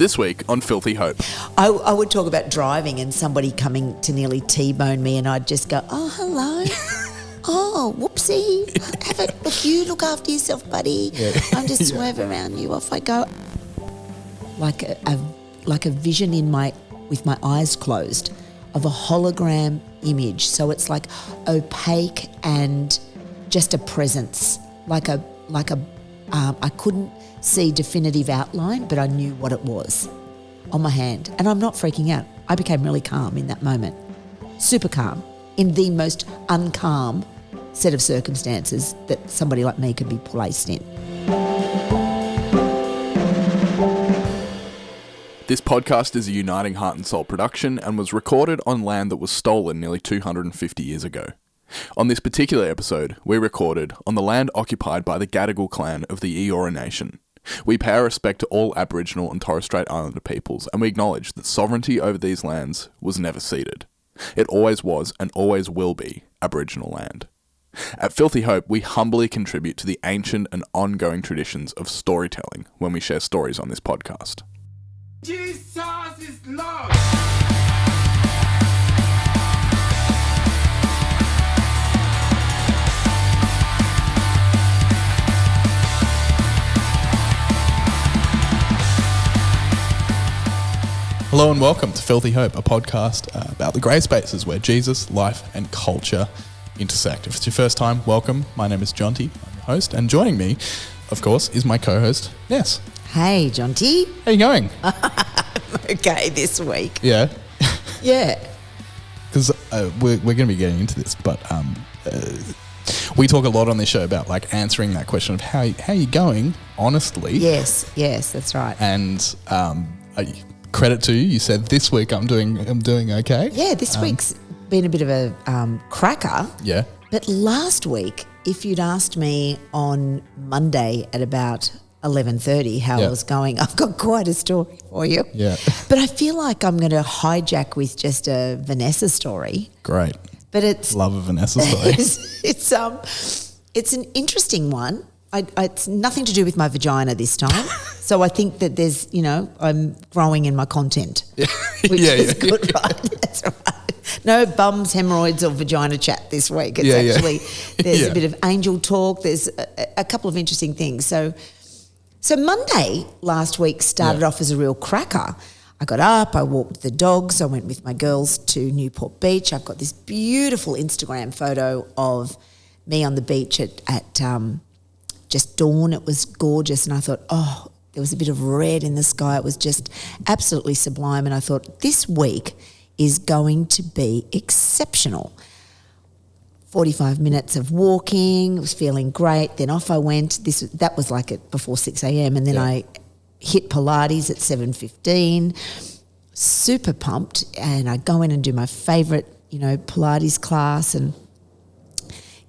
This week on Filthy Hope. I would talk about driving and somebody coming to nearly T-bone me and I'd just go, oh, hello. Oh, whoopsie. You look after yourself, buddy. Yeah. I'm just swerve around you. Off I go. Like a vision with my eyes closed of a hologram image. So it's like opaque and just a presence. I couldn't see definitive outline, but I knew what it was on my hand. And I'm not freaking out. I became really calm in that moment. Super calm in the most uncalm set of circumstances that somebody like me could be placed in. This podcast is a Uniting Heart and Soul production and was recorded on land that was stolen nearly 250 years ago. On this particular episode, we recorded on the land occupied by the Gadigal clan of the Eora Nation. We pay our respect to all Aboriginal and Torres Strait Islander peoples, and we acknowledge that sovereignty over these lands was never ceded. It always was and always will be Aboriginal land. At Filthy Hope, we humbly contribute to the ancient and ongoing traditions of storytelling when we share stories on this podcast. Jesus is Lord! Hello and welcome to Filthy Hope, a podcast about the grey spaces where Jesus, life and culture intersect. If it's your first time, welcome. My name is Jonty, I'm your host, and joining me, of course, is my co-host, Ness. Hey, Jonty. How you going? Okay this week. Yeah? Yeah. Because we're going to be getting into this, but we talk a lot on this show about like answering that question of how you going, honestly. Yes, that's right. And credit to you, you said this week I'm doing okay. Yeah, this week's been a bit of a cracker. Yeah. But last week, if you'd asked me on Monday at about 11:30 how I was going, I've got quite a story for you. Yeah. But I feel like I'm going to hijack with just a Vanessa story. Great. But it's love a Vanessa story. It's an interesting one. It's nothing to do with my vagina this time. So I think that there's, I'm growing in my content, which is good, right? That's right. No bums, hemorrhoids or vagina chat this week. It's there's a bit of angel talk. There's a couple of interesting things. So Monday last week started off as a real cracker. I got up, I walked the dogs, I went with my girls to Newport Beach. I've got this beautiful Instagram photo of me on the beach at just dawn. It was gorgeous, and I thought, there was a bit of red in the sky. It was just absolutely sublime, and I thought this week is going to be exceptional. 45 minutes of walking, was feeling great. Then off I went. That was like it before 6 a.m. and then I hit Pilates at 7:15. Super pumped, and I go in and do my favourite, Pilates class and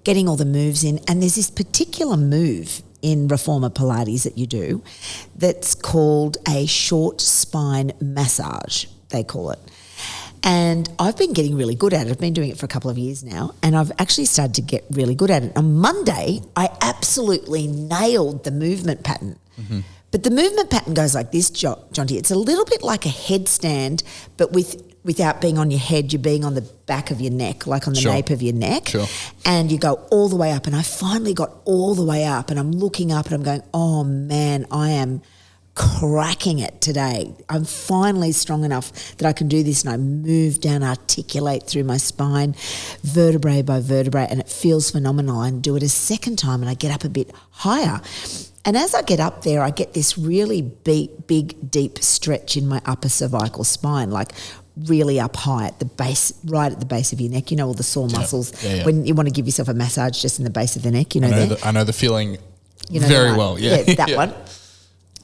getting all the moves in. And there's this particular move in Reformer Pilates that you do that's called a short spine massage, they call it. And I've been getting really good at it. I've been doing it for a couple of years now, and I've actually started to get really good at it. On Monday, I absolutely nailed the movement pattern. Mm-hmm. But the movement pattern goes like this, Jonty. It's a little bit like a headstand, but without being on your head, you're being on the back of your neck, like on the nape of your neck. Sure. And you go all the way up. And I finally got all the way up, and I'm looking up and I'm going, oh man, I am cracking it today. I'm finally strong enough that I can do this, and I move down, articulate through my spine, vertebrae by vertebrae, and it feels phenomenal. And do it a second time, and I get up a bit higher. And as I get up there, I get this really big, deep stretch in my upper cervical spine, like really up high at the base, right at the base of your neck. All the sore muscles. Yeah. When you want to give yourself a massage just in the base of the neck, I know the feeling very well. Yeah, that one.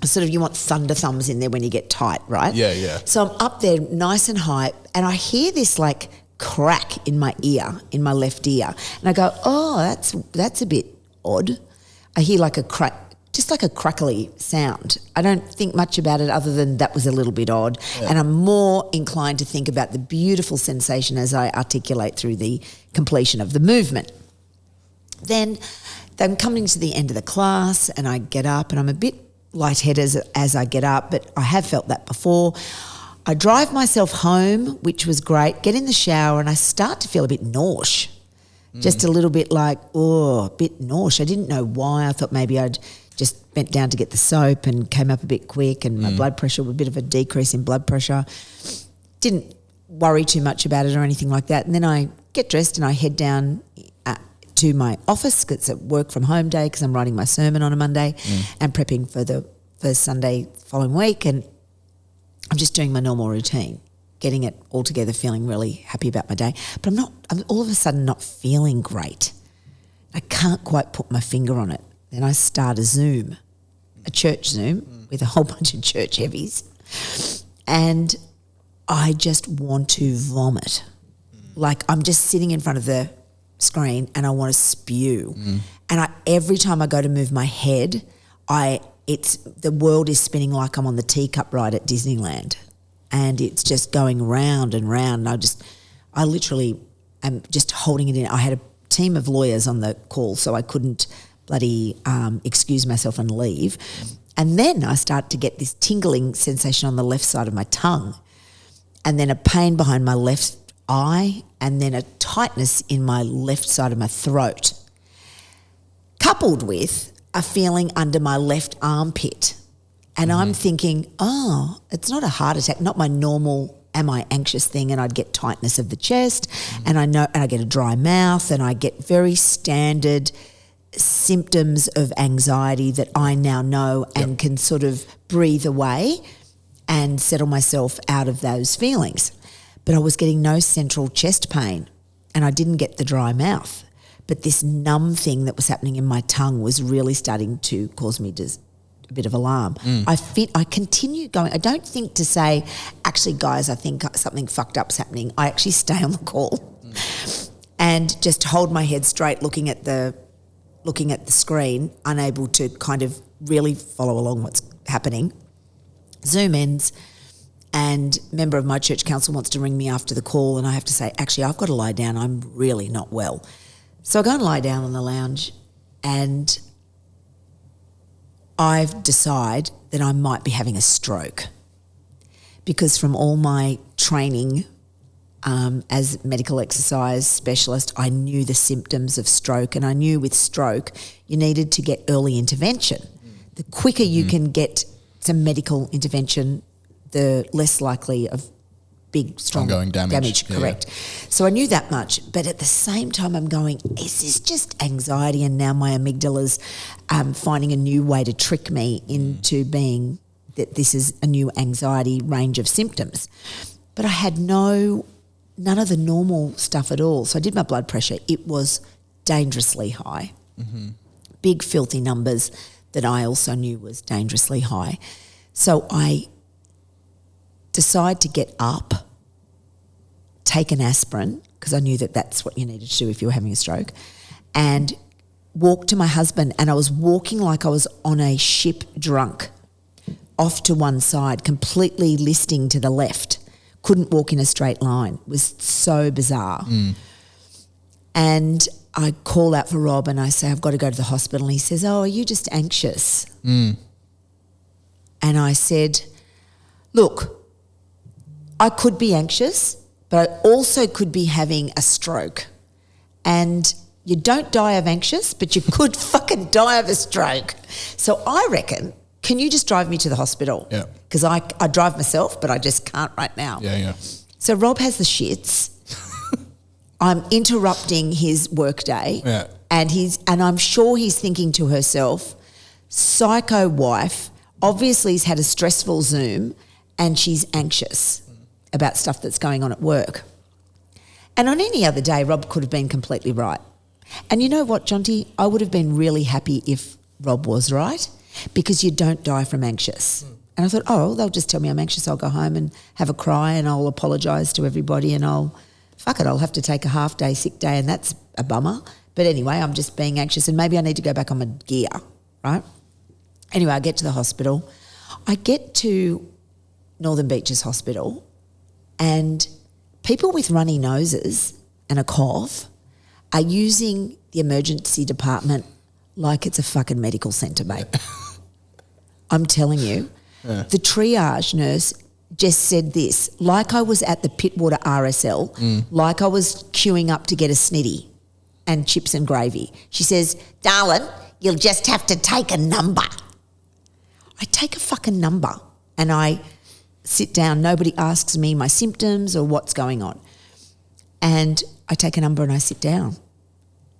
Sort of, you want thunder thumbs in there when you get tight, right? Yeah. So I'm up there nice and high, and I hear this like crack in my ear, in my left ear. And I go, oh, that's a bit odd. I hear like a crack, just like a crackly sound. I don't think much about it other than that was a little bit odd. Yeah. And I'm more inclined to think about the beautiful sensation as I articulate through the completion of the movement. Then I'm coming to the end of the class, and I get up, and I'm a bit lightheaded as I get up, but I have felt that before. I drive myself home, which was great, get in the shower, and I start to feel a bit nauseous. Just a little bit like, a bit nauseous. I didn't know why. I thought maybe I'd just bent down to get the soap and came up a bit quick, and my blood pressure, a bit of a decrease in blood pressure. Didn't worry too much about it or anything like that. And then I get dressed and I head down to my office, because it's a work from home day, because I'm writing my sermon on a Monday and prepping for the first Sunday following week, and I'm just doing my normal routine, getting it all together, feeling really happy about my day. But I'm all of a sudden not feeling great. I can't quite put my finger on it. Then I start a church Zoom with a whole bunch of church heavies, and I just want to vomit. Like, I'm just sitting in front of the screen and I want to spew. And every time I go to move my head, the world is spinning like I'm on the teacup ride at Disneyland, and it's just going round and round. And I literally am just holding it in. I had a team of lawyers on the call, so I couldn't bloody excuse myself and leave. And then I start to get this tingling sensation on the left side of my tongue, and then a pain behind my left eye, and then a tightness in my left side of my throat, coupled with a feeling under my left armpit. And I'm thinking, it's not a heart attack, not my normal am I anxious thing, and I'd get tightness of the chest, and I get a dry mouth, and I get very standard symptoms of anxiety that I now know and can sort of breathe away and settle myself out of those feelings. But I was getting no central chest pain, and I didn't get the dry mouth. But this numb thing that was happening in my tongue was really starting to cause me a bit of alarm. I continue going. I don't think to say, actually, guys, I think something fucked up's happening. I actually stay on the call and just hold my head straight, looking at the screen, unable to kind of really follow along what's happening. Zoom ends, and a member of my church council wants to ring me after the call, and I have to say, actually, I've got to lie down. I'm really not well. So I go and lie down on the lounge, and I've decided that I might be having a stroke, because from all my training as medical exercise specialist, I knew the symptoms of stroke, and I knew with stroke you needed to get early intervention. The quicker you can get some medical intervention, the less likely of big, strong ongoing damage. Correct. So I knew that much, but at the same time I'm going, is this just anxiety? And now my amygdala's finding a new way to trick me into being that this is a new anxiety range of symptoms. But I had none of the normal stuff at all. So I did my blood pressure. It was dangerously high. Big filthy numbers that I also knew was dangerously high. So I decide to get up, take an aspirin, because I knew that that's what you needed to do if you were having a stroke, and walk to my husband. And I was walking like I was on a ship drunk, off to one side, completely listing to the left. Couldn't walk in a straight line. It was so bizarre. And I call out for Rob and I say, I've got to go to the hospital. And he says, are you just anxious? And I said, look, I could be anxious, but I also could be having a stroke. And you don't die of anxious, but you could fucking die of a stroke. So I reckon, can you just drive me to the hospital? Yeah. Because I drive myself, but I just can't right now. Yeah. So Rob has the shits. I'm interrupting his workday. Yeah. And I'm sure he's thinking to herself, psycho wife, obviously he's had a stressful Zoom and she's anxious about stuff that's going on at work. And on any other day, Rob could have been completely right. And you know what, Jonty? I would have been really happy if Rob was right, because you don't die from anxious. And I thought, they'll just tell me I'm anxious. I'll go home and have a cry and I'll apologise to everybody and I'll have to take a half day, sick day, and that's a bummer. But anyway, I'm just being anxious and maybe I need to go back on my gear, right? Anyway, I get to the hospital. I get to Northern Beaches Hospital, and people with runny noses and a cough are using the emergency department like it's a fucking medical centre, mate. I'm telling you, the triage nurse just said this, like I was at the Pittwater RSL, like I was queuing up to get a snitty and chips and gravy. She says, darling, you'll just have to take a number. I take a fucking number and I sit down. Nobody asks me my symptoms or what's going on. And I take a number and I sit down.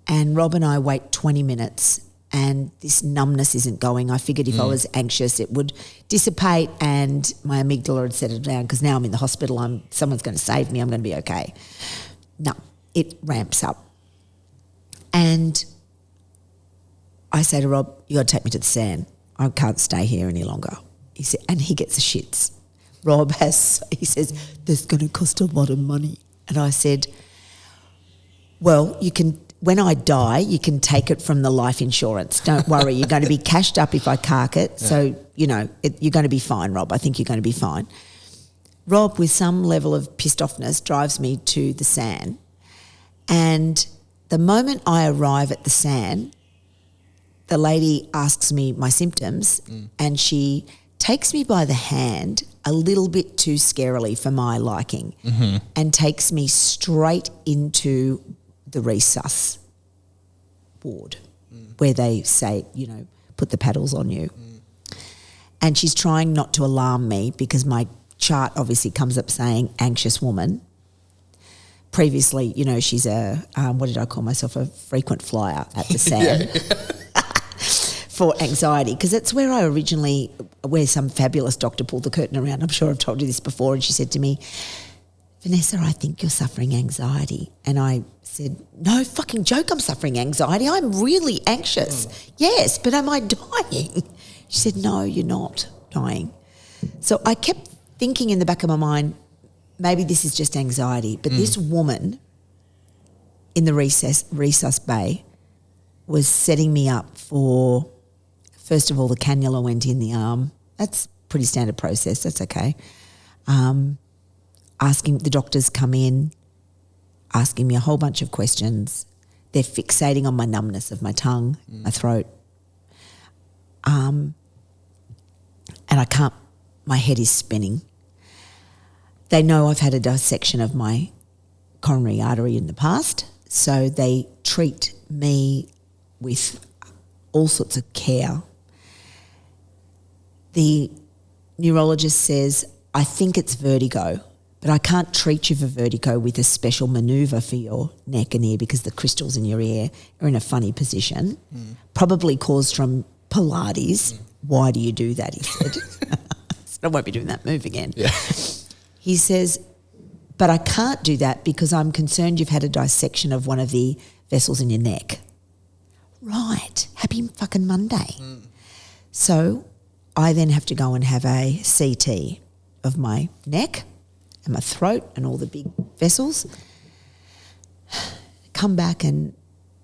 And Rob and I wait 20 minutes and this numbness isn't going. I figured if I was anxious, it would dissipate and my amygdala had settled down because now I'm in the hospital. Someone's going to save me. I'm going to be okay. No, it ramps up. And I say to Rob, you got to take me to the sand. I can't stay here any longer. He said, and he gets the shits. Rob he says, this is going to cost a lot of money. And I said, well, you can, when I die, you can take it from the life insurance. Don't worry, you're going to be cashed up if I cark it. Yeah. So, you're going to be fine, Rob. I think you're going to be fine. Rob, with some level of pissed offness, drives me to the sand. And the moment I arrive at the sand, the lady asks me my symptoms and she takes me by the hand a little bit too scarily for my liking and takes me straight into the resus ward where they say, put the paddles on you. And she's trying not to alarm me because my chart obviously comes up saying anxious woman. Previously, she's what did I call myself, a frequent flyer at the sand. For anxiety, because that's where I originally, where some fabulous doctor pulled the curtain around. I'm sure I've told you this before. And she said to me, Vanessa, I think you're suffering anxiety. And I said, no fucking joke, I'm suffering anxiety. I'm really anxious. Yes, but am I dying? She said, no, you're not dying. So I kept thinking in the back of my mind, maybe this is just anxiety. But this woman in the resus bay was setting me up for, first of all, the cannula went in the arm. That's pretty standard process. That's okay. Asking the doctors come in, asking me a whole bunch of questions. They're fixating on my numbness of my tongue, my throat. And I can't, my head is spinning. They know I've had a dissection of my coronary artery in the past, so they treat me with all sorts of care. The neurologist says, I think it's vertigo, but I can't treat you for vertigo with a special manoeuvre for your neck and ear because the crystals in your ear are in a funny position, probably caused from Pilates. Why do you do that, he said. I won't be doing that move again. Yeah. He says, but I can't do that because I'm concerned you've had a dissection of one of the vessels in your neck. Right. Happy fucking Monday. So I then have to go and have a CT of my neck and my throat and all the big vessels. Come back and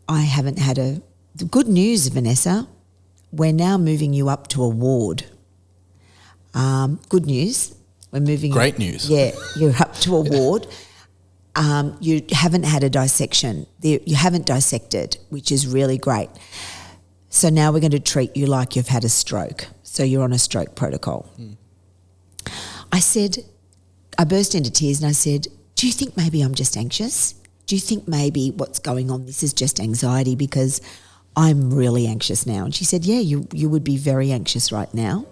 I haven't had the good news, Vanessa, we're now moving you up to a ward. Good news. We're moving. Great news. Yeah, you're up to a ward. You haven't had a dissection. You haven't dissected, which is really great. So now we're going to treat you like you've had a stroke. So you're on a stroke protocol. I burst into tears and I said, do you think maybe I'm just anxious? Do you think maybe what's going on, this is just anxiety because I'm really anxious now? And she said, yeah, you would be very anxious right now,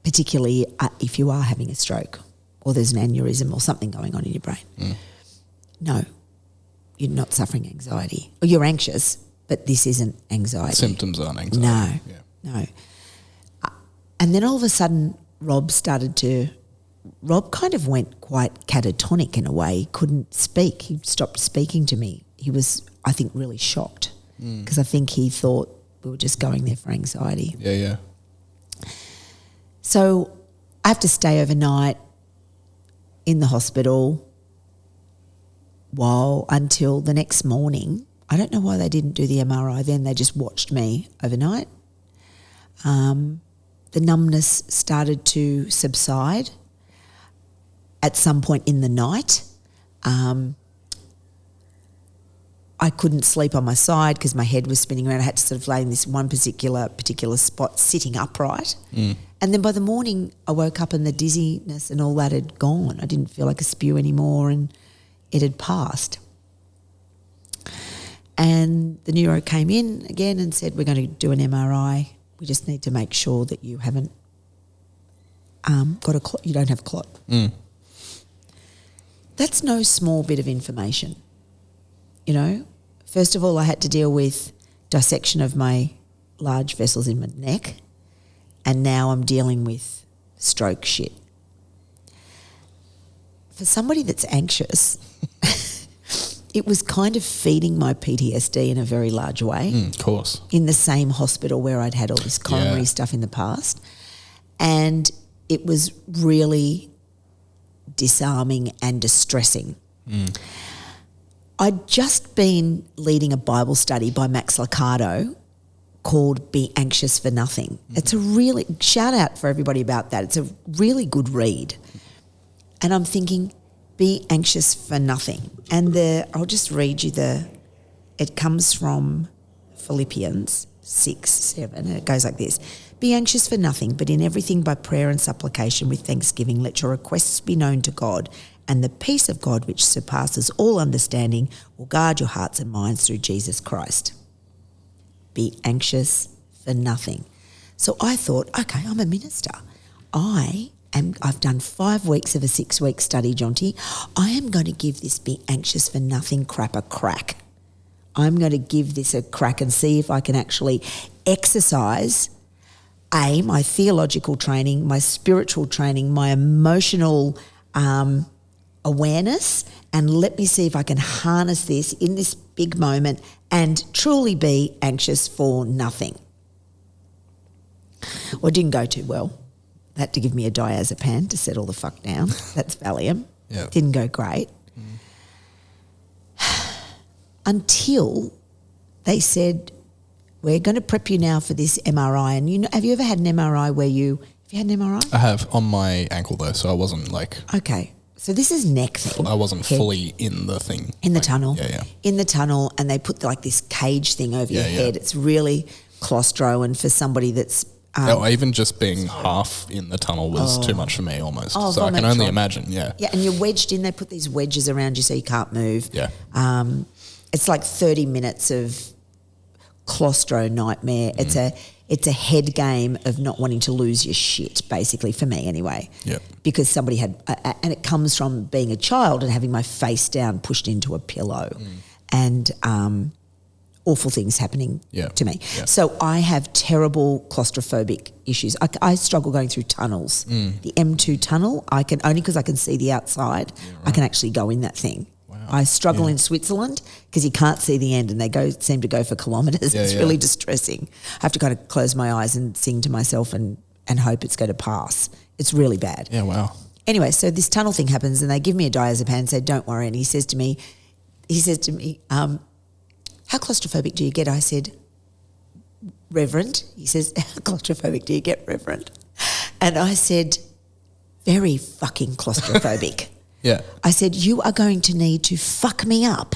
particularly if you are having a stroke or there's an aneurysm or something going on in your brain. No, you're not suffering anxiety. Or you're anxious, but this isn't anxiety. Symptoms aren't anxiety. No. And then all of a sudden, Rob kind of went quite catatonic in a way. He couldn't speak. He stopped speaking to me. He was, I think, really shocked because I think he thought we were just going there for anxiety. Yeah. So I have to stay overnight in the hospital until the next morning. I don't know why they didn't do the MRI then. They just watched me overnight. The numbness started to subside at some point in the night. I couldn't sleep on my side because my head was spinning around. I had to sort of lay in this one particular spot sitting upright. And then by the morning I woke up and the dizziness and all that had gone. I didn't feel like a spew anymore and it had passed. And the neuro came in again and said, we're going to do an MRI. We just need to make sure that you haven't got a clot. You don't have a clot. That's no small bit of information, you know. First of all, I had to deal with dissection of my large vessels in my neck, and now I'm dealing with stroke shit. For somebody that's anxious, it was kind of feeding my PTSD in a very large way. Of course. In the same hospital where I'd had all this coronary stuff in the past. And it was really disarming and distressing. I'd just been leading a Bible study by Max Lucado called Be Anxious for Nothing. It's a really, shout out for everybody about that. It's a really good read. And I'm thinking, be anxious for nothing. And I'll just read you it comes from Philippians 6:7. It goes like this. Be anxious for nothing, but in everything by prayer and supplication with thanksgiving, let your requests be known to God, and the peace of God, which surpasses all understanding, will guard your hearts and minds through Jesus Christ. Be anxious for nothing. So I thought, okay, I'm a minister. I've done 5 weeks of a 6-week study, Jonty. I am going to give this be anxious for nothing crap a crack. I'm going to give this a crack and see if I can actually exercise my theological training, my spiritual training, my emotional awareness, and let me see if I can harness this in this big moment and truly be anxious for nothing. Well, it didn't go too well. They had to give me a diazepam to settle the fuck down. That's Valium. Yep. Didn't go great. Until they said, we're going to prep you now for this MRI. And have you ever had an MRI where have you had an MRI? I have, on my ankle though, so I wasn't like... Okay. So this is neck thing. I wasn't fully in the thing. In the tunnel. Yeah. In the tunnel, and they put like this cage thing over your head. It's really claustro, and for somebody that's... even just being half in the tunnel was too much for me almost. So I can only imagine, Yeah, and you're wedged in. They put these wedges around you so you can't move. Yeah. It's like 30 minutes of claustro nightmare. It's a head game of not wanting to lose your shit, basically, for me anyway. Yeah. Because somebody had, and it comes from being a child and having my face down pushed into a pillow and awful things happening to me. Yeah. So I have terrible claustrophobic issues. I struggle going through tunnels. The M2 tunnel, only because I can see the outside, I can actually go in that thing. Wow. I struggle in Switzerland because you can't see the end and they seem to go for kilometres. It's really distressing. I have to kind of close my eyes and sing to myself and hope it's going to pass. It's really bad. Yeah, wow. Anyway, so this tunnel thing happens and they give me a diazepam and say, don't worry. And he says to me, how claustrophobic do you get? I said, Reverend. He says, how claustrophobic do you get, Reverend? And I said, very fucking claustrophobic. Yeah. I said, you are going to need to fuck me up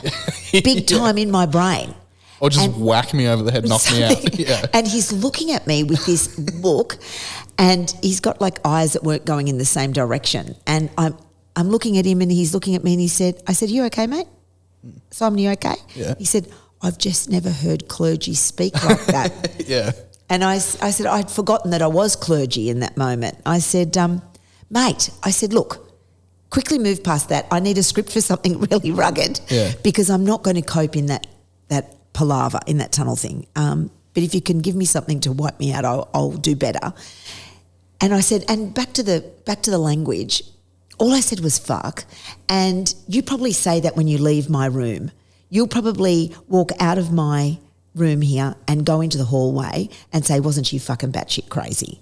big time in my brain. Or just whack me over the head, knock me out. Yeah. And he's looking at me with this look and he's got like eyes that weren't going in the same direction. And I'm looking at him and he's looking at me and I said, you okay, mate? Simon, you okay? Yeah. He said, I've just never heard clergy speak like that. Yeah. And I said, I'd forgotten that I was clergy in that moment. I said, mate, look, quickly move past that. I need a script for something really rugged because I'm not going to cope in that palaver, in that tunnel thing. But if you can give me something to wipe me out, I'll do better. And I said, and back to the language, all I said was fuck. And you probably say that when you leave my room. You'll probably walk out of my room here and go into the hallway and say, wasn't you fucking batshit crazy?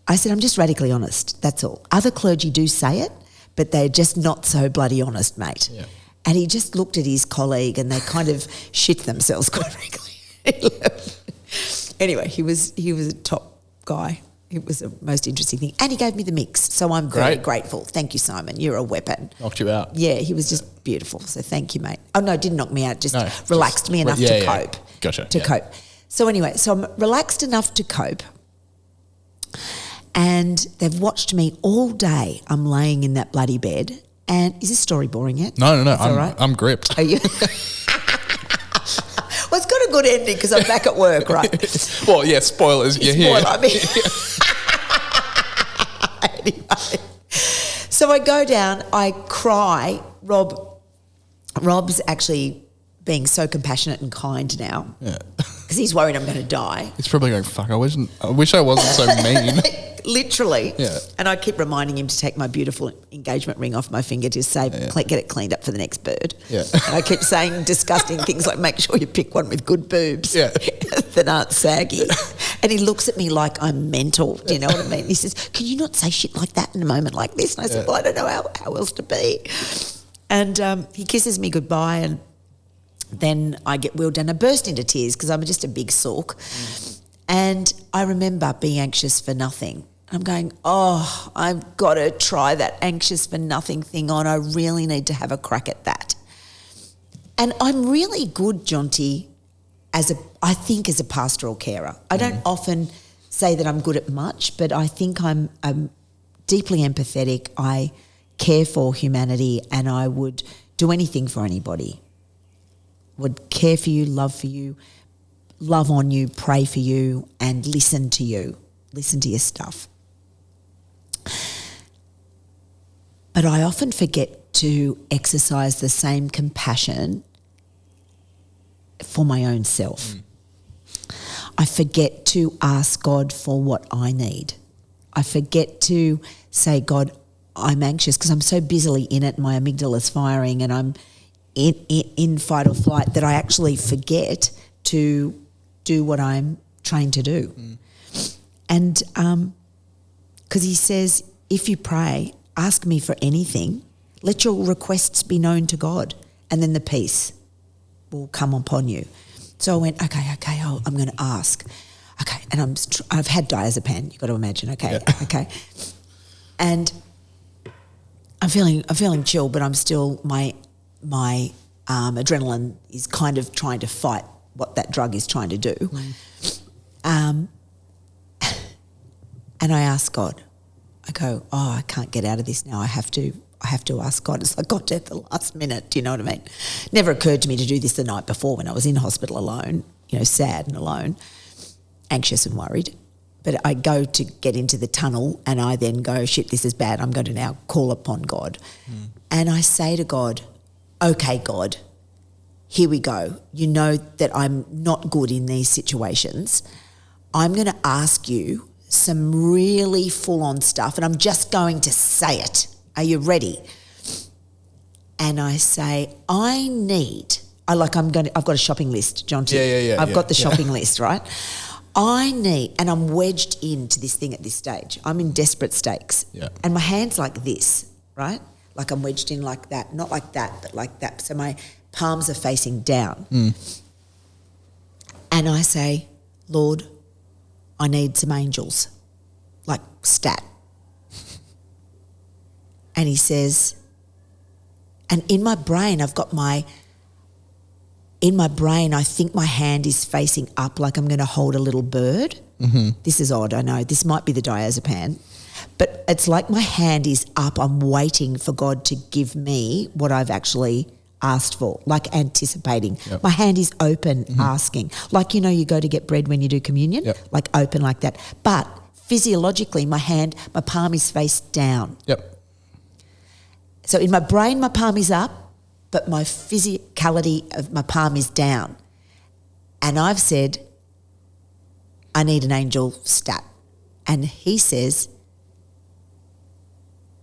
I said, I'm just radically honest, that's all. Other clergy do say it, but they're just not so bloody honest, mate. Yeah. And he just looked at his colleague and they kind of shit themselves, quite frankly. Anyway, he was a top guy. It was the most interesting thing. And he gave me the mix. So I'm very grateful. Thank you, Simon. You're a weapon. Knocked you out. Yeah, he was just beautiful. So thank you, mate. Oh, no, didn't knock me out. Just relaxed me enough to cope. Gotcha. To cope. So anyway, I'm relaxed enough to cope. And they've watched me all day. I'm laying in that bloody bed. And is this story boring yet? No. All right? I'm gripped. Are you? Well, it's got a good ending because I'm back at work, right? Well, yeah, spoilers. You're here. I mean. Anyway. So I go down, I cry. Rob's actually being so compassionate and kind now. Yeah. Because he's worried I'm going to die. He's probably going, fuck, I wish I wasn't so mean. Literally. Yeah. And I keep reminding him to take my beautiful engagement ring off my finger to say, get it cleaned up for the next bird. Yeah. And I keep saying disgusting things like, make sure you pick one with good boobs that aren't saggy. And he looks at me like I'm mental. Do you know what I mean? He says, can you not say shit like that in a moment like this? And I said, well, I don't know how else to be. And he kisses me goodbye, and then I get wheeled down. I burst into tears because I'm just a big sulk. And I remember being anxious for nothing. I'm going, I've got to try that anxious for nothing thing on. I really need to have a crack at that. And I'm really good, Jonty, I think as a pastoral carer. I don't often say that I'm good at much, but I think I'm deeply empathetic. I care for humanity, and I would do anything for anybody. Would care for you, love on you, pray for you, and listen to you. Listen to your stuff. But I often forget to exercise the same compassion for my own self. I forget to ask God for what I need. I forget to say, God, I'm anxious because I'm so busily in it, my amygdala's firing, and I'm in fight or flight that I actually forget to do what I'm trained to do. And because he says, if you pray, ask me for anything, let your requests be known to God, and then the peace will come upon you. So I went, okay, I'm going to ask. Okay, and I've had diazepam, you've got to imagine, okay. And I'm feeling chill, but I'm still, my adrenaline is kind of trying to fight what that drug is trying to do. And I ask God, I go, I can't get out of this now. I have to ask God. It's like got to the last minute. Do you know what I mean? Never occurred to me to do this the night before when I was in hospital alone, sad and alone, anxious and worried. But I go to get into the tunnel, and I then go, shit, this is bad. I'm going to now call upon God. And I say to God, okay, God, here we go. You know that I'm not good in these situations. I'm going to ask you some really full-on stuff, and I'm just going to say it. Are you ready? And I say, I've got a shopping list, Jonty. Yeah. I've got the shopping list, right? And I'm wedged into this thing at this stage. I'm in desperate stakes. Yeah. And my hand's like this, right? Like I'm wedged in like that. Not like that, but like that. So my palms are facing down. And I say, Lord, I need some angels, like stat. And he says, and in my brain, I think my hand is facing up like I'm going to hold a little bird. This is odd, I know. This might be the diazepam. But it's like my hand is up. I'm waiting for God to give me what I've actually asked for, like anticipating. Yep. My hand is open, asking. Like, you go to get bread when you do communion, like open like that. But physiologically, my palm is face down. Yep. So in my brain, my palm is up, but my physicality of my palm is down. And I've said, I need an angel stat. And he says,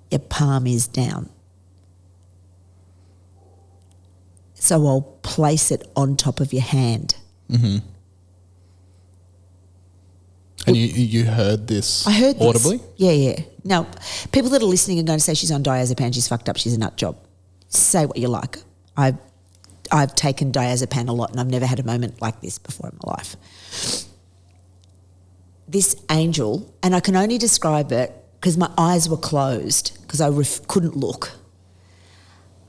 your palm is down. So I'll place it on top of your hand. And you heard this I heard this. audibly? Yeah. Now, people that are listening are going to say she's on diazepam, she's fucked up, she's a nut job. Say what you like. I've taken diazepam a lot, and I've never had a moment like this before in my life. this angel, and I can only describe it because my eyes were closed because I couldn't look.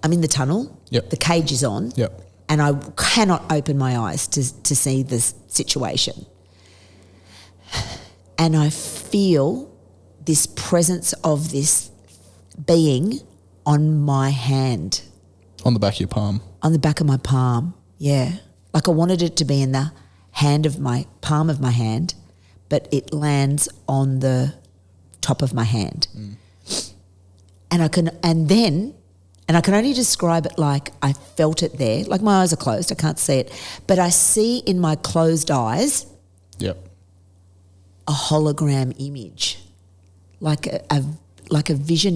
I'm in the tunnel. Yep. The cage is on. Yep. And I cannot open my eyes to see this situation. And I feel this presence of this being on my hand. On the back of your palm. On the back of my palm, yeah. Like I wanted it to be in the palm of my hand, but it lands on the top of my hand. And I can only describe it like I felt it there. Like my eyes are closed, I can't see it. But I see in my closed eyes a hologram image. Like a vision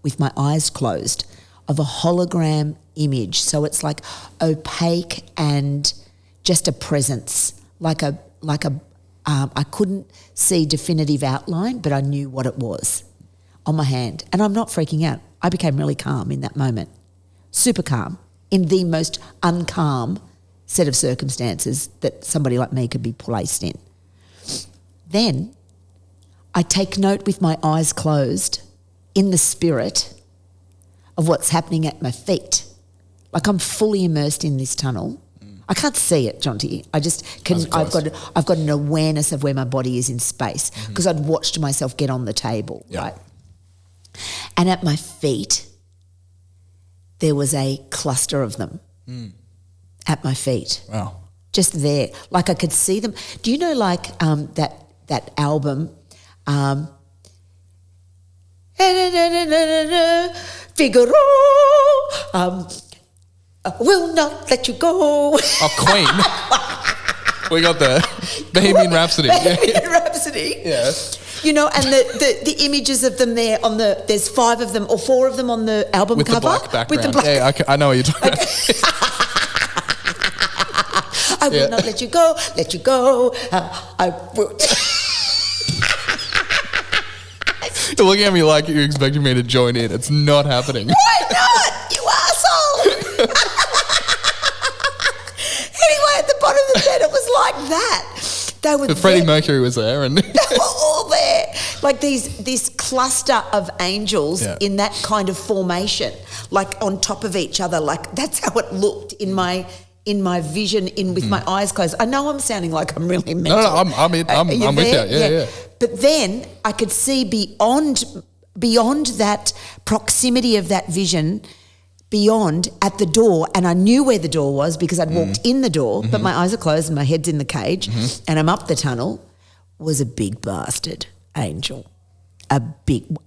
with my eyes closed of a hologram image. So it's like opaque and just a presence, I couldn't see definitive outline, but I knew what it was on my hand. And I'm not freaking out. I became really calm in that moment, super calm, in the most uncalm set of circumstances that somebody like me could be placed in. Then I take note with my eyes closed in the spirit of what's happening at my feet. Like I'm fully immersed in this tunnel. I can't see it, Jonty. I just can. I've got an awareness of where my body is in space because I'd watched myself get on the table, right? And at my feet, there was a cluster of them at my feet. Wow. Just there. Like I could see them. Do you know like that album, Figaro, will not let you go. Oh, Queen. We got the Bohemian Rhapsody. Bohemian Rhapsody. Yeah. You know, and the images of them there there's 5 of them or 4 of them on the album with cover. The black background. With the black. Yeah, I know what you're talking about. I will not let you go, I will. You're looking at me like you're expecting me to join in. It's not happening. Why not, you asshole? Anyway, at the bottom of the bed, it was like that. They were Freddie Mercury was there, and they were all there, like this cluster of angels in that kind of formation, like on top of each other. Like that's how it looked in my vision, with my eyes closed. I know I'm sounding like I'm really mental. No, I'm with you. Yeah. But then I could see beyond that proximity of that vision, beyond at the door, and I knew where the door was because I'd walked in the door, but my eyes are closed and my head's in the cage, and I'm up the tunnel, was a big bastard angel, a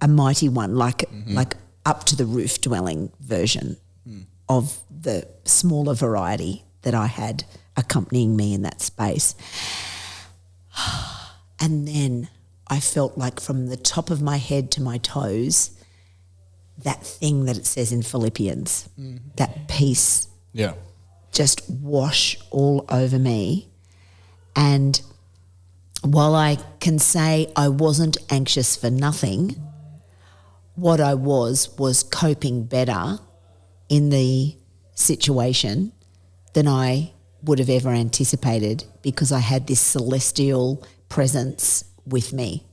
mighty one, like up to the roof dwelling version of the smaller variety that I had accompanying me in that space. And then I felt like from the top of my head to my toes, that thing that it says in Philippians, that peace just wash all over me. And while I can say I wasn't anxious for nothing, what I was coping better in the situation than I would have ever anticipated because I had this celestial presence with me.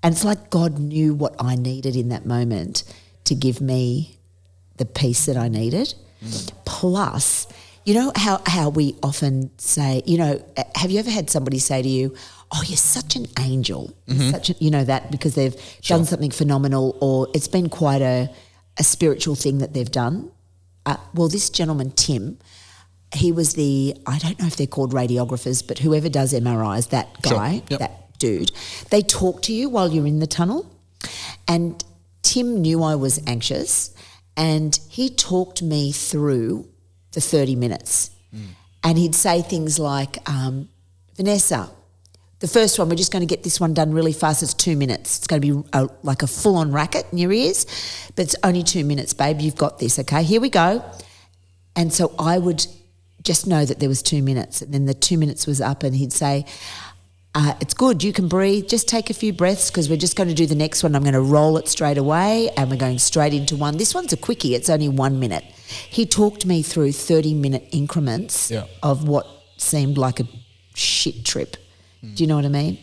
And it's like God knew what I needed in that moment to give me the peace that I needed. Plus, you know how we often say, you know, have you ever had somebody say to you, oh, you're such an angel, such a, you know, that because they've done something phenomenal or it's been quite a spiritual thing that they've done. Well, this gentleman, Tim, he was I don't know if they're called radiographers, but whoever does MRIs, that guy, that dude, they talk to you while you're in the tunnel. And Tim knew I was anxious and he talked me through the 30 minutes. And he'd say things like, Vanessa, the first one, we're just going to get this one done really fast. It's 2 minutes. It's going to be like a full-on racket in your ears, but it's only 2 minutes, babe. You've got this, okay? Here we go. And so I would just know that there was 2 minutes, and then the 2 minutes was up and he'd say, it's good, you can breathe, just take a few breaths because we're just going to do the next one. I'm going to roll it straight away and we're going straight into one. This one's a quickie, it's only 1 minute. He talked me through 30-minute increments of what seemed like a shit trip. Do you know what I mean?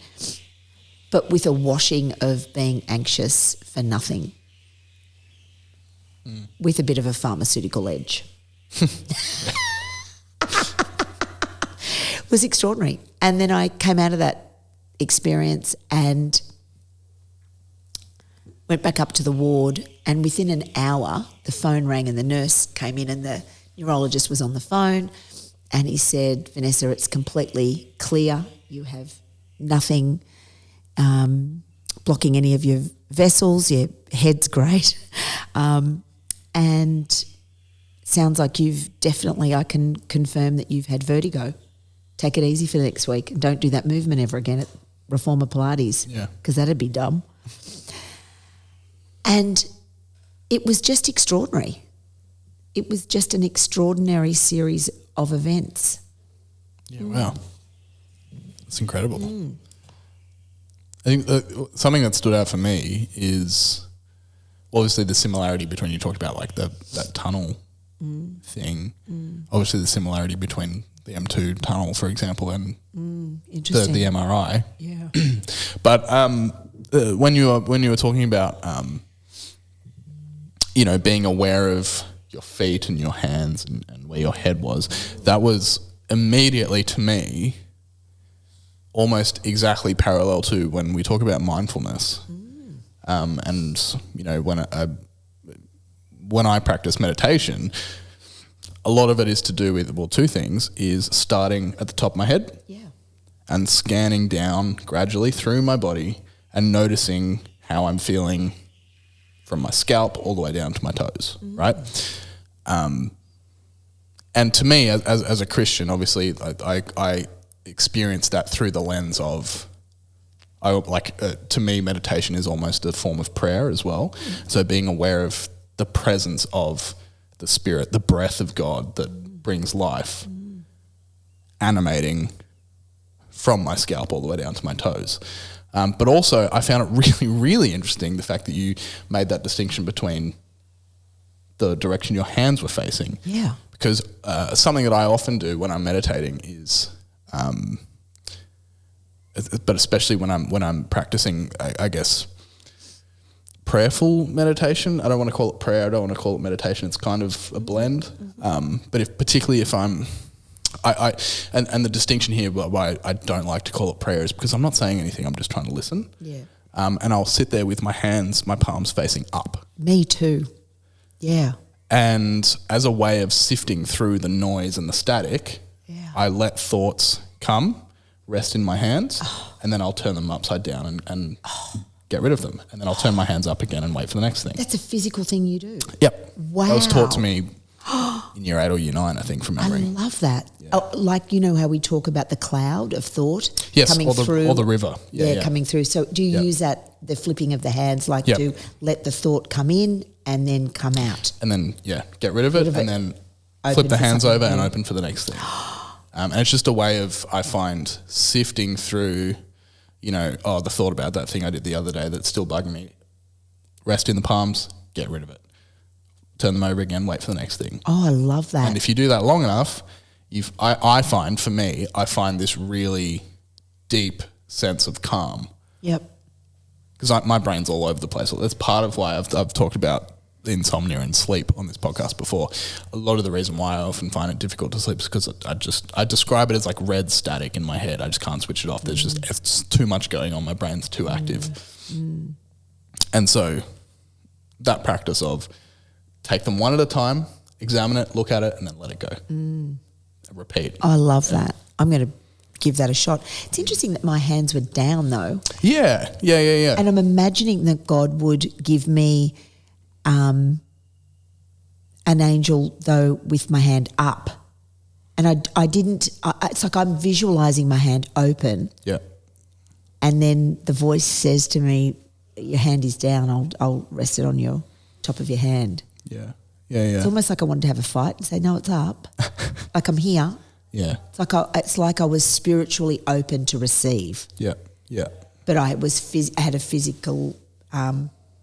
but with a washing of being anxious for nothing, with a bit of a pharmaceutical edge. It was extraordinary. And then I came out of that experience and went back up to the ward, and within an hour the phone rang and the nurse came in and the neurologist was on the phone, and he said, Vanessa, it's completely clear. You have nothing blocking any of your vessels. Your head's great. And sounds like I can confirm that you've had vertigo. Take it easy for the next week and don't do that movement ever again at Reformer Pilates. Yeah. Because that'd be dumb. And it was just extraordinary. It was just an extraordinary series of events. Yeah, wow. That's incredible. I think something that stood out for me is obviously the similarity between, you talked about like that tunnel thing, obviously the similarity between the M2 tunnel, for example, and the MRI. Yeah. But when you were talking about being aware of your feet and your hands and where your head was, that was immediately to me almost exactly parallel to when we talk about mindfulness. And when I practice meditation, a lot of it is to do with, well, two things, is starting at the top of my head and scanning down gradually through my body and noticing how I'm feeling from my scalp all the way down to my toes, right? And to me, as a Christian, obviously, I experience that through the lens of, to me, meditation is almost a form of prayer as well. So being aware of the presence of the Spirit, the breath of God that brings life, animating from my scalp all the way down to my toes. But also, I found it really, really interesting, the fact that you made that distinction between the direction your hands were facing. Yeah. Because something that I often do when I'm meditating is, but especially when I'm practicing, I guess, prayerful meditation. I don't want to call it prayer. I don't want to call it meditation. It's kind of a blend. But particularly if I'm, and the distinction here why I don't like to call it prayer is because I'm not saying anything. I'm just trying to listen. Yeah. And I'll sit there with my hands, my palms facing up. Me too. Yeah. And as a way of sifting through the noise and the static, I let thoughts come, rest in my hands, and then I'll turn them upside down and get rid of them. And then I'll turn my hands up again and wait for the next thing. That's a physical thing you do. Yep. Wow. That was taught to me in year 8 or year 9, I think, from memory. I love that. Yeah. Like, how we talk about the cloud of thought coming through. Or the river. Yeah, coming through. So do you use that, the flipping of the hands, to let the thought come in and then come out? And then, get rid of it and then flip the hands over and open for the next thing. And it's just a way of, I find, sifting through, the thought about that thing I did the other day that's still bugging me. Rest in the palms, get rid of it. Turn them over again, wait for the next thing. Oh, I love that. And if you do that long enough, I find this really deep sense of calm. Yep. Because my brain's all over the place. That's part of why I've talked about insomnia and sleep on this podcast before. A lot of the reason why I often find it difficult to sleep is because I describe it as like red static in my head. I just can't switch it off. There's it's too much going on. My brain's too active. And so that practice of take them one at a time, examine it, look at it, and then let it go. And repeat. I love that. I'm going to give that a shot. It's interesting that my hands were down though. Yeah. And I'm imagining that God would give me an angel though with my hand up. And I didn't, it's like I'm visualising my hand open. Yeah. And then the voice says to me, your hand is down, I'll rest it on your top of your hand. Yeah. It's almost like I wanted to have a fight and say, no, it's up. Like I'm here. Yeah. It's like I was spiritually open to receive. Yeah. But I had a physical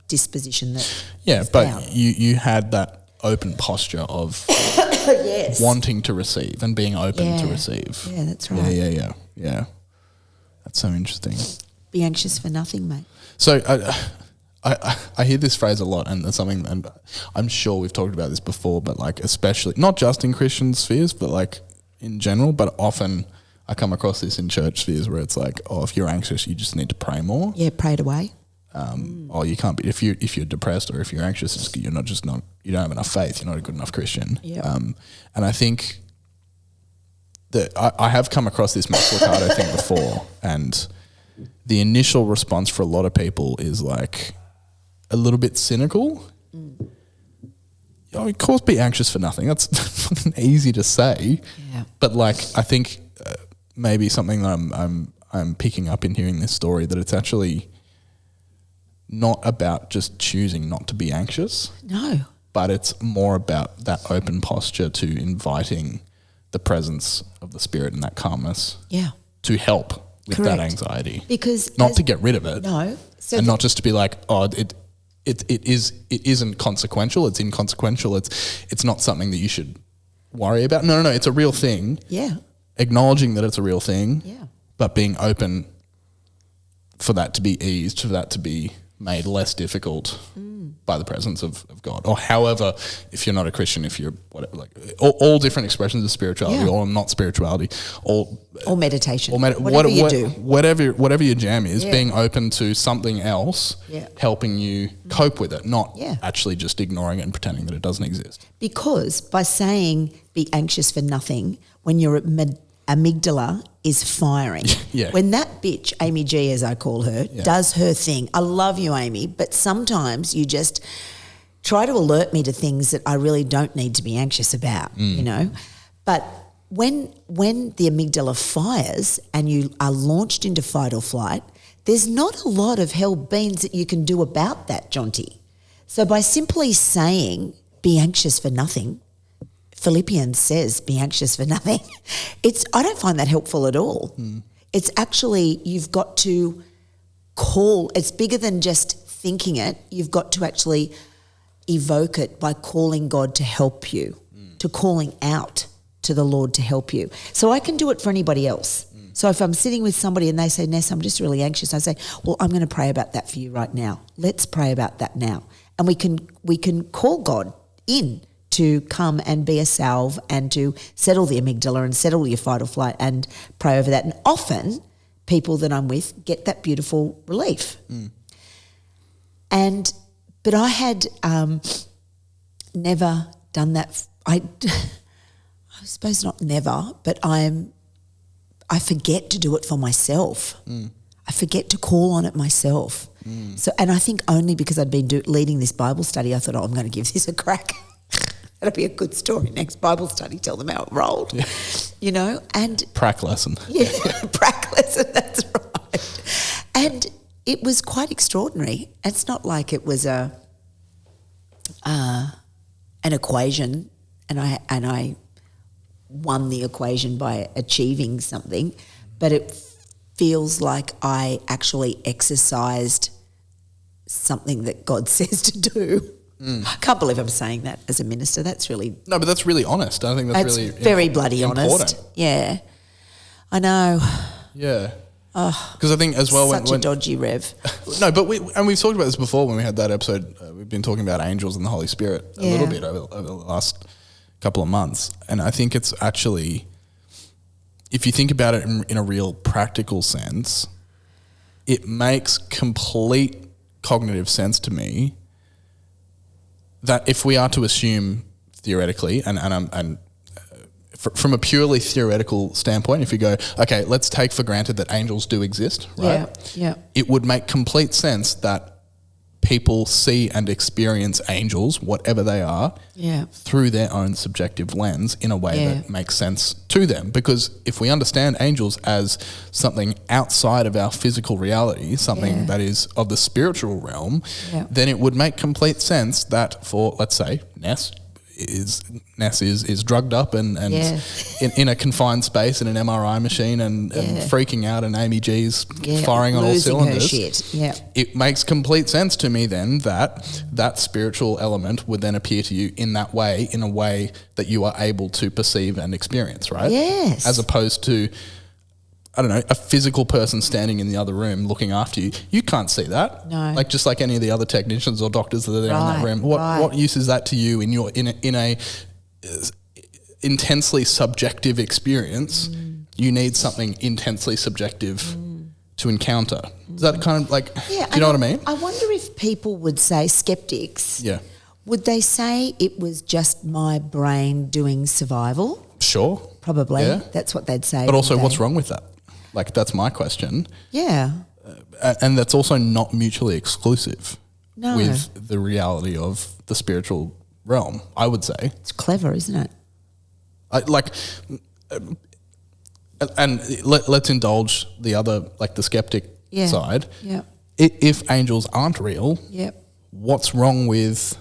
disposition that. Yeah, was but down. you had that open posture of wanting to receive and being open to receive. Yeah, that's right. Yeah. That's so interesting. be anxious for nothing, mate. So I hear this phrase a lot, and it's something, and I'm sure we've talked about this before, but like especially not just in Christian spheres, but like in general. But often I come across this in church spheres where it's like, oh, if you're anxious, you just need to pray more. Yeah, pray it away. Oh, you can't be if you're depressed or if you're anxious, you don't have enough faith. You're not a good enough Christian. Yeah. And I think that I have come across this Max Lucado thing before, and the initial response for a lot of people is like a little bit cynical. Of course, be anxious for nothing. That's fucking easy to say. Yeah. But like, I think maybe something that I'm picking up in hearing this story, that it's actually not about just choosing not to be anxious. No. But it's more about that open posture to inviting the presence of the Spirit and that calmness. Yeah. To help with Correct. that anxiety. Because not to get rid of it. No. So and not just to be like, oh, it isn't consequential, it's inconsequential, it's not something that you should worry about. No, it's a real thing. Yeah. Acknowledging that it's a real thing. Yeah. But being open for that to be eased, for that to be made less difficult by the presence of God. Or however, if you're not a Christian, if you're whatever, like all different expressions of spirituality, or not spirituality, or meditation, whatever you do, whatever your jam is, being open to something else, helping you cope with it, not actually just ignoring it and pretending that it doesn't exist. Because by saying be anxious for nothing, when your amygdala is firing, when that bitch, Amy G as I call her, does her thing, I love you, Amy, but sometimes you just try to alert me to things that I really don't need to be anxious about, you know. But when the amygdala fires and you are launched into fight or flight, there's not a lot of hell beans that you can do about that, Jonty. So by simply saying be anxious for nothing, Philippians says be anxious for nothing, I don't find that helpful at all. It's actually, you've got to call, it's bigger than just thinking it, you've got to actually evoke it by calling God to help you, to calling out to the Lord to help you. So I can do it for anybody else. So if I'm sitting with somebody and they say, Ness, I'm just really anxious, I say, well, I'm going to pray about that for you right now. Let's pray about that now. And we can call God in to come and be a salve and to settle the amygdala and settle your fight or flight and pray over that. And often people that I'm with get that beautiful relief. But I had never done that. I suppose not never, but I forget to do it for myself. I forget to call on it myself. So, and I think only because I'd been leading this Bible study, I thought, I'm going to give this a crack. That'll be a good story. Next Bible study, tell them how it rolled. You know, and prac lesson. Yeah, prac lesson. That's right. And it was quite extraordinary. It's not like it was an equation, and I won the equation by achieving something, but it feels like I actually exercised something that God says to do. I can't believe I'm saying that as a minister. That's really... No, but that's really honest. I think that's really very bloody honest. Yeah. I know. Yeah. Because I think as well... Such a dodgy Rev. No, but we've talked about this before when we had that episode. We've been talking about angels and the Holy Spirit a little bit over the last couple of months. And I think it's actually... If you think about it in a real practical sense, it makes complete cognitive sense to me that if we are to assume theoretically, and from a purely theoretical standpoint, if you go, okay, let's take for granted that angels do exist, right? Yeah. It would make complete sense that people see and experience angels, whatever they are, through their own subjective lens in a way that makes sense to them. Because if we understand angels as something outside of our physical reality, something that is of the spiritual realm, then it would make complete sense that for, let's say, Ness is drugged up and in a confined space in an MRI machine and freaking out, and Amy G's firing on all cylinders. Her shit. Yeah. It makes complete sense to me then that spiritual element would then appear to you in that way, in a way that you are able to perceive and experience, right? Yes. As opposed to I don't know, a physical person standing in the other room looking after you. You can't see that. No. Like just like any of the other technicians or doctors that are there in that room. Right. What use is that to you in a intensely subjective experience? You need something intensely subjective to encounter. Is that kind of like, do you know what I mean? I wonder if people would say, skeptics, would they say it was just my brain doing survival? Sure. Probably. Yeah. That's what they'd say. But also, what's wrong with that? Like, that's my question. Yeah. And that's also not mutually exclusive with the reality of the spiritual realm, I would say. It's clever, isn't it? Let's indulge the other, like the skeptic side. Yeah. If angels aren't real, what's wrong with...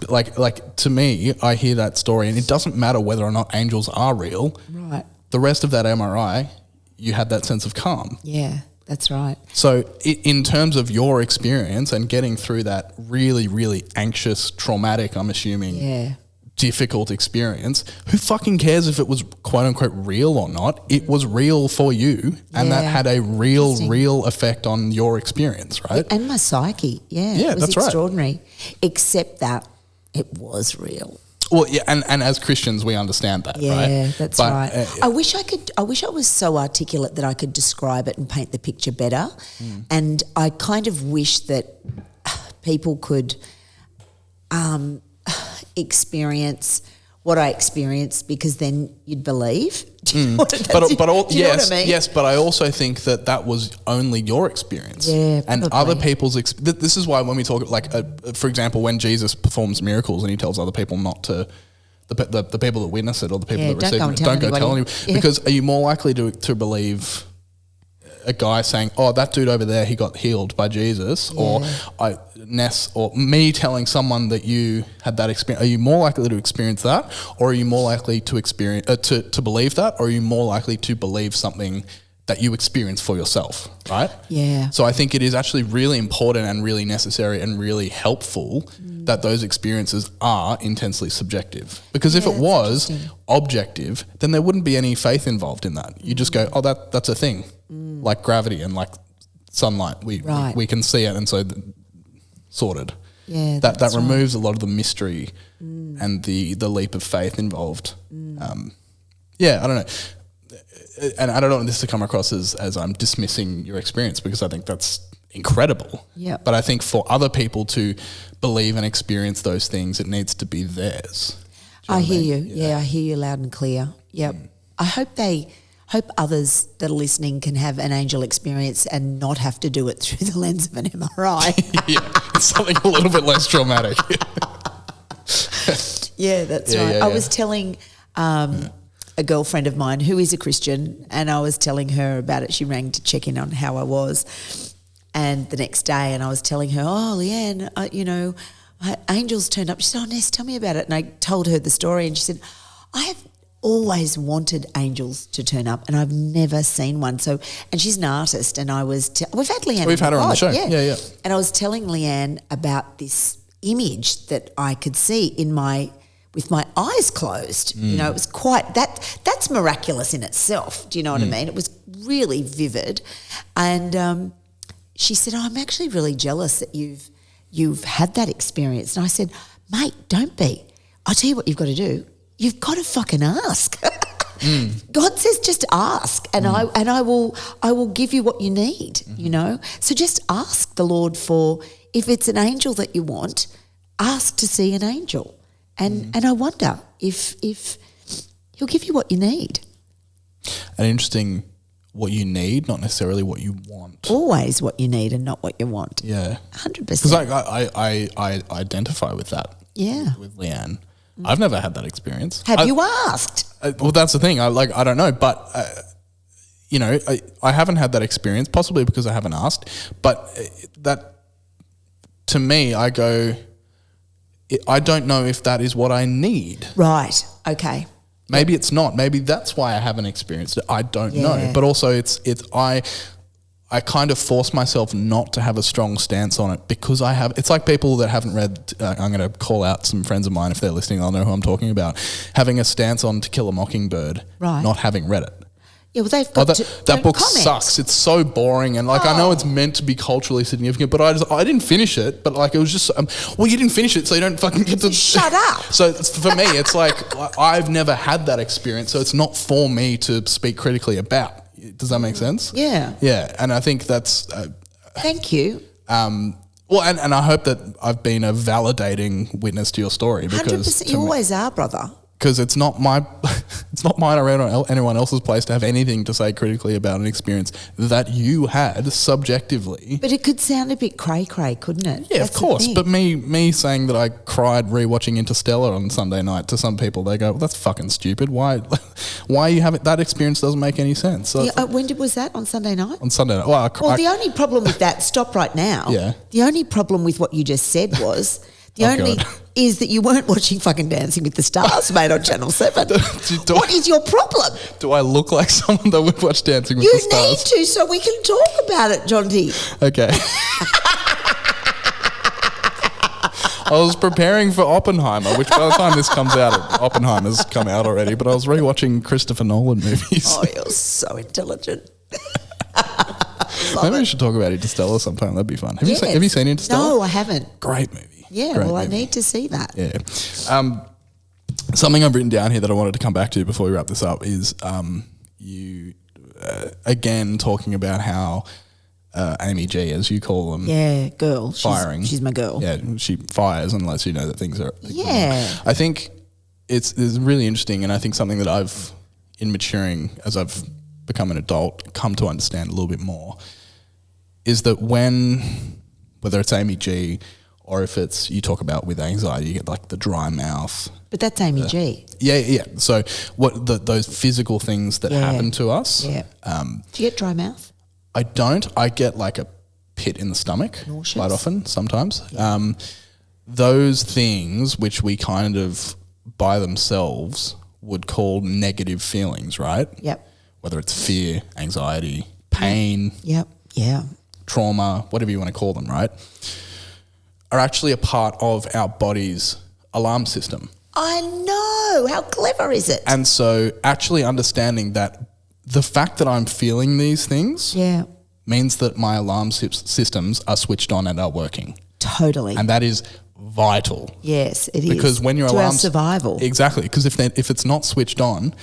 Like to me, I hear that story and it doesn't matter whether or not angels are real. Right. The rest of that MRI, you had that sense of calm. Yeah, that's right. So in terms of your experience and getting through that really, really anxious, traumatic, I'm assuming, difficult experience, who fucking cares if it was quote unquote real or not? It was real for you and that had a real effect on your experience, right? And my psyche, it was that's extraordinary. right. Except that it was real. Well, yeah, and as Christians we understand that, right? Yeah, that's right. I wish I was so articulate that I could describe it and paint the picture better. And I kind of wish that people could experience what I experienced, because then you'd believe. Do you know what I mean? Yes, but I also think that was only your experience. Yeah, and probably. other people's this is why when we talk, like, for example, when Jesus performs miracles and he tells other people not to, the people that witness it or the people that receive it, don't go tell anyone. Because are you more likely to believe a guy saying, "Oh, that dude over there, he got healed by Jesus," or Ness, or me telling someone that you had that experience? Are you more likely to experience that, or are you more likely to experience to believe that, or are you more likely to believe something that you experience for yourself? Right? Yeah. So I think it is actually really important and really necessary and really helpful that those experiences are intensely subjective. Because if it was objective, then there wouldn't be any faith involved in that. You just go, "Oh, that's a thing." Like gravity and like sunlight, we can see it, and so sorted. Yeah, that removes a lot of the mystery and the leap of faith involved. I don't know, and I don't want this to come across as I'm dismissing your experience, because I think that's incredible. Yeah, but I think for other people to believe and experience those things, it needs to be theirs. I hear you. Yeah, I hear you loud and clear. Yep. I hope others that are listening can have an angel experience and not have to do it through the lens of an MRI. It's something a little bit less traumatic. Yeah, that's right. I was telling a girlfriend of mine who is a Christian, and I was telling her about it. She rang to check in on how I was, and the next day, and I was telling her, "Oh, Leanne, angels turned up." She said, "Oh, Ness, tell me about it." And I told her the story, and she said, "I have always wanted angels to turn up, and I've never seen one." So, and she's an artist, and I was we've had Leanne. We've had her on the show. Yeah. And I was telling Leanne about this image that I could see with my eyes closed. You know, it was quite that's miraculous in itself. Do you know what I mean? It was really vivid, and she said, "Oh, I'm actually really jealous that you've had that experience." And I said, "Mate, don't be. I'll tell you what you've got to do. You've got to fucking ask." God says just ask, and I will give you what you need, you know. So just ask the Lord for, if it's an angel that you want, ask to see an angel. And I wonder if he'll give you what you need. And interesting, what you need, not necessarily what you want. Always what you need and not what you want. Yeah. 100%. Because I identify with that. Yeah. With Leanne. I've never had that experience. Have you asked? Well, that's the thing. I don't know, but I haven't had that experience, possibly because I haven't asked. But that, to me, I go, I don't know if that is what I need. Right. Okay. Maybe it's not. Maybe that's why I haven't experienced it. I don't know. But also, I kind of force myself not to have a strong stance on it, because it's like people that haven't read, I'm going to call out some friends of mine if they're listening, I'll know who I'm talking about, having a stance on To Kill a Mockingbird, not having read it. Yeah, well, they've got that book comment. sucks. It's so boring, and like I know it's meant to be culturally significant, but I didn't finish it. But like it was just well, you didn't finish it, so you don't fucking get to shut up. So for me, it's like I've never had that experience, so it's not for me to speak critically about. Does that make sense? Yeah. Yeah, and I think that's. Thank you. Well, and I hope that I've been a validating witness to your story because 100%. You always are, brother. Because it's not mine or anyone else's place to have anything to say critically about an experience that you had subjectively. But it could sound a bit cray-cray, couldn't it? Yeah, That's of course. the thing. But me saying that I cried rewatching Interstellar on Sunday night, to some people they go, well, that's fucking stupid. Why you have it? That experience doesn't make any sense. So when was that? On Sunday night? on Sunday night. Well, the only problem with that, stop right now. Yeah. The only problem with what you just said was... is that you weren't watching fucking Dancing with the Stars, mate, on Channel 7. What is your problem? Do I look like someone that would watch Dancing with the Stars? You need to, so we can talk about it, Jonty. Okay. I was preparing for Oppenheimer, which by the time this comes out, Oppenheimer's come out already, but I was rewatching Christopher Nolan movies. Oh, you're so intelligent. Maybe we should talk about Interstellar sometime. That'd be fun. Have you seen Interstellar? No, I haven't. Great movie. Yeah, Great well, movie. I need to see that. Yeah. Something I've written down here that I wanted to come back to before we wrap this up is you, again, talking about how Amy G, as you call them, girl. firing. She's my girl. Yeah, she fires unless you know that things are... Yeah. I think it's really interesting, and I think something that I've, in maturing, as I've become an adult, come to understand a little bit more, is that whether it's Amy G or if it's, you talk about with anxiety, you get like the dry mouth. But that's Amy G. Yeah. So those physical things that happen to us. Yeah. Do you get dry mouth? I don't. I get like a pit in the stomach Nauseous? quite often, sometimes. Yeah. Those things which we kind of by themselves would call negative feelings, right? Yep. Whether it's fear, anxiety, pain. Yep. Yeah. Trauma, whatever you want to call them, right, are actually a part of our body's alarm system. I know. How clever is it? And so actually understanding that the fact that I'm feeling these things means that my alarm systems are switched on and are working. Totally. And that is vital. Yes, it is. Because when your to alarm... our survival. Exactly. Because if it's not switched on...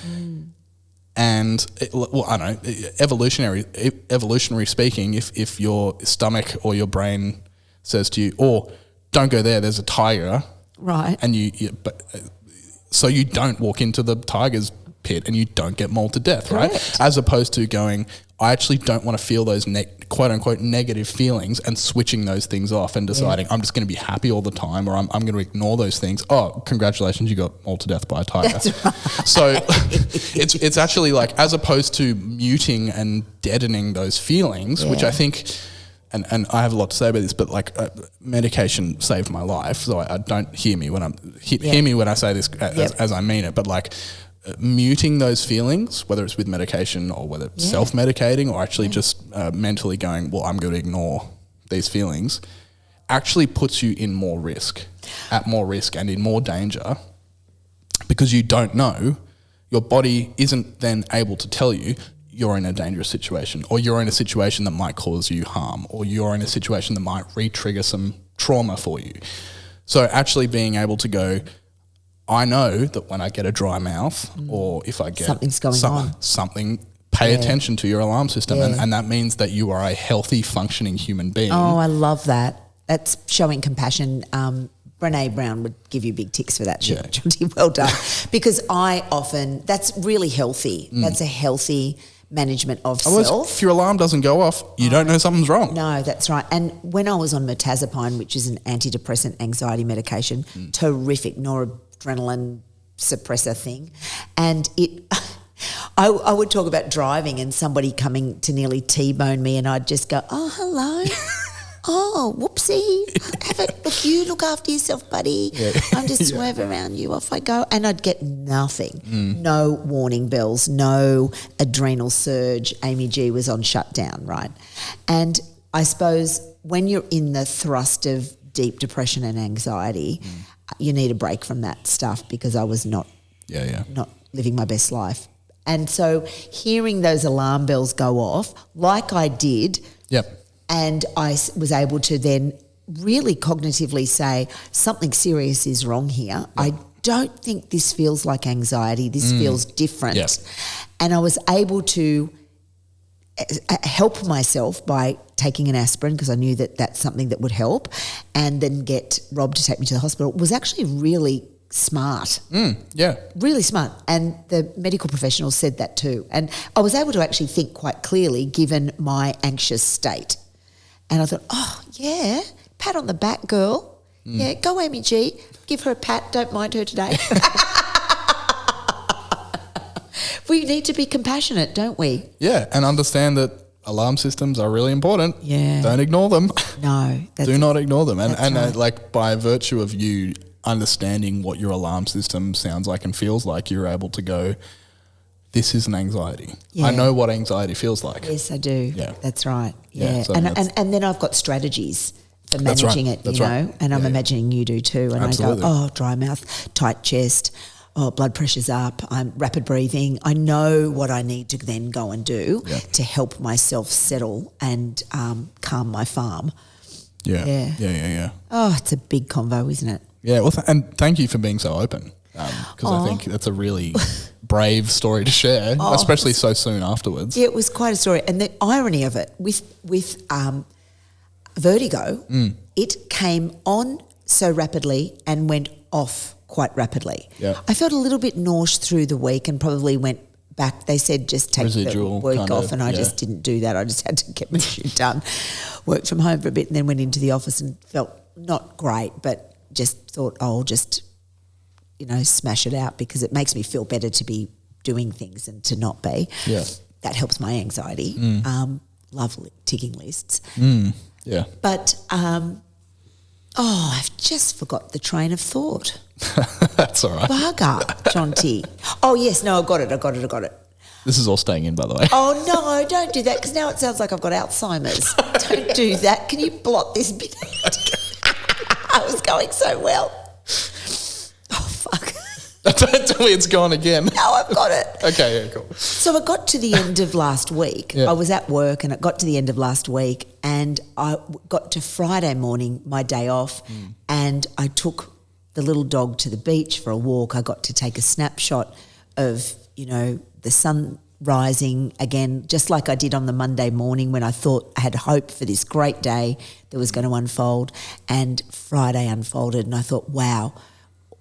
And I don't know, evolutionary speaking, if your stomach or your brain says to you, "Oh, don't go there. There's a tiger," right? And so you don't walk into the tiger's pit and you don't get mauled to death, Correct. right? As opposed to going, I actually don't want to feel those quote unquote negative feelings and switching those things off and deciding I'm just going to be happy all the time, or I'm going to ignore those things. Oh, congratulations, you got mauled to death by a tiger. That's right. So it's actually like, as opposed to muting and deadening those feelings, which I think, and I have a lot to say about this, but like medication saved my life. So I don't hear me when I say this as I mean it, but like, muting those feelings, whether it's with medication or whether it's self-medicating or actually just mentally going, well, I'm going to ignore these feelings, actually puts you in more risk and in more danger, because you don't know, your body isn't then able to tell you you're in a dangerous situation, or you're in a situation that might cause you harm, or you're in a situation that might re-trigger some trauma for you. So actually being able to go, I know that when I get a dry mouth or if I get something's going on, pay attention to your alarm system. And that means that you are a healthy, functioning human being. Oh, I love that. That's showing compassion. Brene Brown would give you big ticks for that shit, Jonty. Well done. Because that's really healthy. That's a healthy management of self. If your alarm doesn't go off, you don't know something's wrong. No, that's right. And when I was on mirtazapine, which is an antidepressant anxiety medication, terrific noradrenaline suppressor thing, and I would talk about driving and somebody coming to nearly T-bone me, and I'd just go, oh, hello. Oh, whoopsie. Look, you look after yourself, buddy. Yeah. I'm just swerve around you. Off I go. And I'd get nothing. No warning bells, no adrenal surge. Amy G was on shutdown, right? And I suppose when you're in the thrust of deep depression and anxiety, you need a break from that stuff, because I was not living my best life. And so hearing those alarm bells go off, like I did, and I was able to then really cognitively say something serious is wrong here. I don't think this feels like anxiety. This feels different. And I was able to help myself by taking an aspirin because I knew that that's something that would help, and then get Rob to take me to the hospital. It was actually really smart. Really smart. And the medical professionals said that too. And I was able to actually think quite clearly given my anxious state. And I thought, oh, yeah, pat on the back, girl. Yeah, go Amy G. Give her a pat. Don't mind her today. We need to be compassionate, don't we? Yeah, and understand that alarm systems are really important. Yeah. Don't ignore them. No. Do not ignore them. And right. like by virtue of you understanding what your alarm system sounds like and feels like, you're able to go, this is an anxiety. Yeah. I know what anxiety feels like. Yes, I do. Yeah. That's right. Yeah. So and then I've got strategies for managing it, That's you right. know, and I'm imagining you do too. And Absolutely. I go, oh, dry mouth, tight chest, oh, blood pressure's up, I'm rapid breathing. I know what I need to then go and do to help myself settle and calm my farm. Yeah. Oh, it's a big convo, isn't it? Yeah, well, and thank you for being so open, because I think that's a really brave story to share, especially so soon afterwards. Yeah, it was quite a story. And the irony of it, with vertigo, it came on so rapidly and went off quite rapidly. Yeah. I felt a little bit nauseous through the week and probably went back. They said just take Residual the week kind off, of, and I just didn't do that. I just had to get my shit done. Worked from home for a bit and then went into the office and felt not great, but just thought, oh, I'll just, smash it out because it makes me feel better to be doing things and to not be. Yeah. That helps my anxiety. Love ticking lists. Yeah. But, I've just forgot the train of thought. That's all right. Bugger, Jonty. Oh, yes, no, I got it. This is all staying in, by the way. Oh, no, don't do that because now it sounds like I've got Alzheimer's. Don't do that. Can you blot this bit out? I was going so well. Oh, fuck. Don't tell me it's gone again. No, I've got it. Okay, yeah, cool. So I got to the end of last week. Yeah. I was at work and it got to the end of last week and I got to Friday morning, my day off, and I took the little dog to the beach for a walk. I got to take a snapshot of, the sun rising again, just like I did on the Monday morning when I thought I had hope for this great day that was going to unfold, and Friday unfolded and I thought, wow,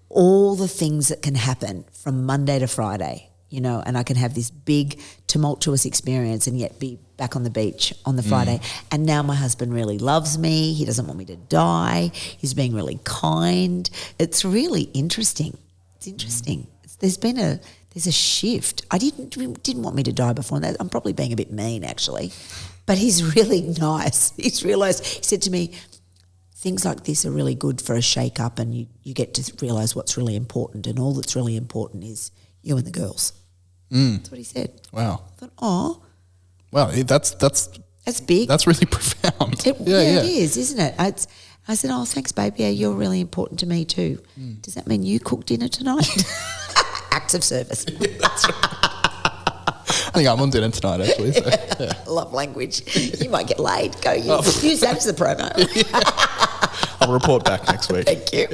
all the things that can happen from Monday to Friday, and I can have this big tumultuous experience and yet be back on the beach on the Friday. And now my husband really loves me. He doesn't want me to die. He's being really kind. It's really interesting. It's interesting. There's a shift. I didn't want me to die before that. I'm probably being a bit mean actually, but he's really nice. He said to me, things like this are really good for a shake up and you get to realise what's really important, and all that's really important is you and the girls. That's what he said. Wow. I thought, oh. Wow, that's big. That's really profound. It is, isn't it? I said, oh, thanks, babe. Yeah, you're really important to me too. Does that mean you cook dinner tonight? Acts of service. Yeah, that's right. I think I'm on dinner tonight, actually. So, yeah. Love language. You might get laid. Go use that as the promo. I'll report back next week. Thank you.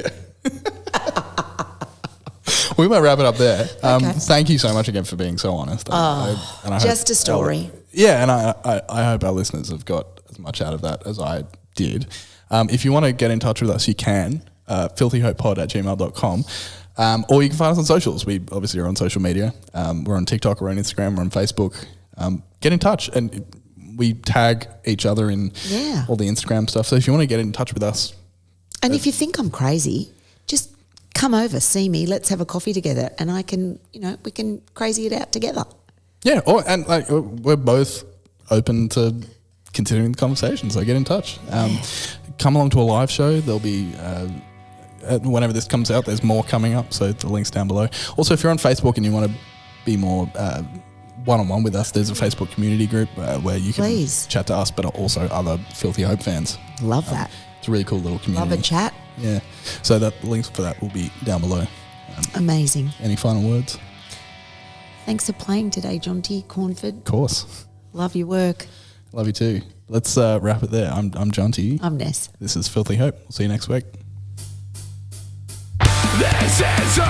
We might wrap it up there. Okay. Thank you so much again for being so honest. I Just a story. And I hope our listeners have got as much out of that as I did. If you want to get in touch with us, you can. filthyhopepod@gmail.com. Or you can find us on socials. We obviously are on social media. We're on TikTok, we're on Instagram, we're on Facebook. Get in touch, and we tag each other in all the Instagram stuff. So if you want to get in touch with us. And if you think I'm crazy, just come over, see me, let's have a coffee together, and I can, we can crazy it out together. Yeah, we're both open to continuing the conversation, so get in touch. Come along to a live show. There'll be... whenever this comes out, there's more coming up, so the link's down below. Also, if you're on Facebook and you want to be more one-on-one with us, there's a Facebook community group where you can chat to us, but also other Filthy Hope fans. Love that. It's a really cool little community. Love a chat. Yeah. So the links for that will be down below. Amazing. Any final words? Thanks for playing today, Jonty Cornford. Of course. Love your work. Love you too. Let's wrap it there. I'm Jonty. I'm Ness. This is Filthy Hope. We'll see you next week. This is a